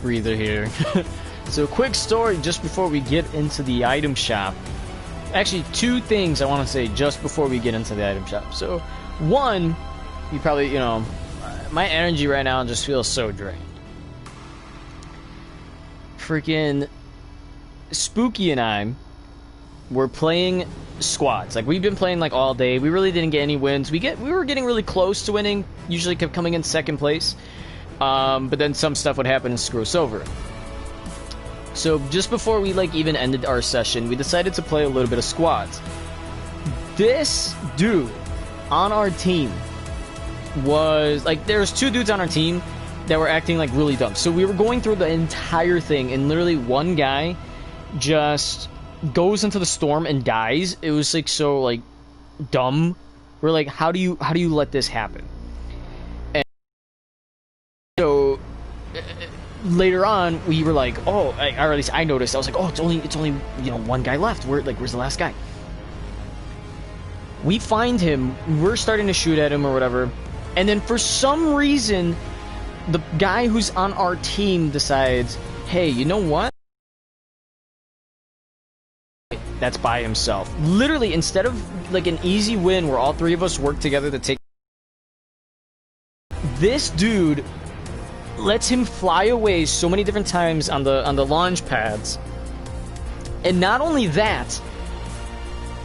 breather here. So quick story just before we get into the item shop. Actually, two things I want to say just before we get into the item shop. So one, you probably, you know, my energy right now just feels so drained. Freaking Spooky and I were playing squads. Like, we've been playing like all day. We really didn't get any wins. We were getting really close to winning. Usually kept coming in second place. But then some stuff would happen and screw us over. So just before we like even ended our session, we decided to play a little bit of squads. This dude on our team was like, there was two dudes on our team that were acting like really dumb. So we were going through the entire thing, and literally one guy just goes into the storm and dies. It was like so like dumb. We're like, how do you let this happen? And so later on, we were like, oh, or at least I noticed. I was like, oh, it's only you know, one guy left. Where's the last guy? We find him. We're starting to shoot at him or whatever, and then for some reason, the guy who's on our team decides, hey, you know what? That's by himself. Literally, instead of like an easy win where all three of us work together to take, this dude lets him fly away so many different times on the launch pads. And not only that,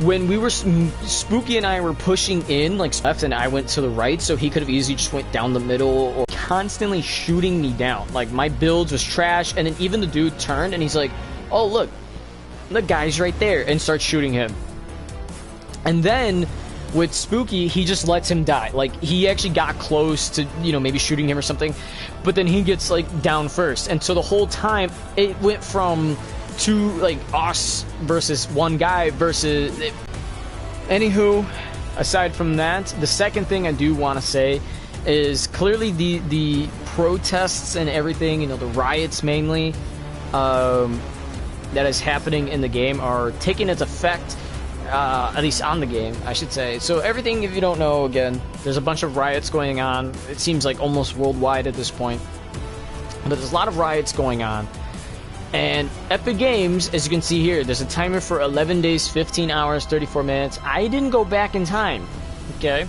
when we were Spooky and I were pushing in like left and I went to the right, so he could have easily just went down the middle, or constantly shooting me down. Like, my builds was trash, and then even the dude turned and he's like, oh look, the guy's right there, and starts shooting him. And then with Spooky, he just lets him die. Like, he actually got close to, you know, maybe shooting him or something, but then he gets like down first. And so the whole time it went from two, like, us versus one guy versus anywho. Aside from that, the second thing I do want to say is clearly the protests and everything, you know, the riots mainly, that is happening in the game are taking its effect, at least on the game, I should say. So everything, if you don't know, again, there's a bunch of riots going on. It seems like almost worldwide at this point, but there's a lot of riots going on. And Epic Games, as you can see here, there's a timer for 11 days, 15 hours, 34 minutes. I didn't go back in time, okay?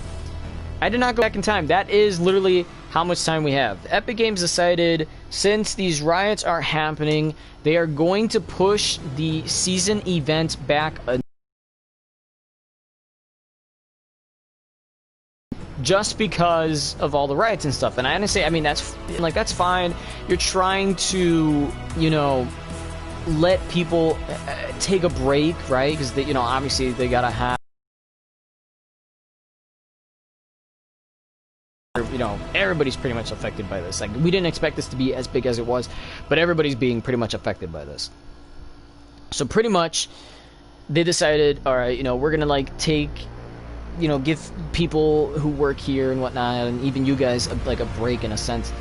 I did not go back in time. That is literally how much time we have. Epic Games decided, since these riots are happening, they are going to push the season event back just because of all the riots and stuff. And I honestly, I mean, that's fine. You're trying to, you know, let people take a break, right? Because they, you know, obviously they gotta have, you know, everybody's pretty much affected by this. Like, we didn't expect this to be as big as it was, but everybody's being pretty much affected by this. So pretty much they decided, all right, you know, we're gonna like take, you know, give people who work here and whatnot, and even you guys, like a break in a sense,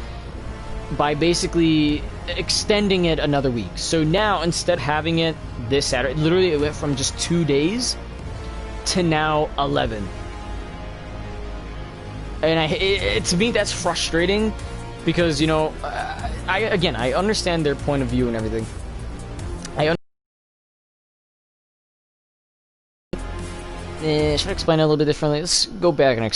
by basically extending it another week. So now, instead of having it this Saturday, literally it went from just 2 days to now 11. And to me, that's frustrating, because, you know, I understand their point of view and everything. Should I explain it a little bit differently? Let's go back and explain.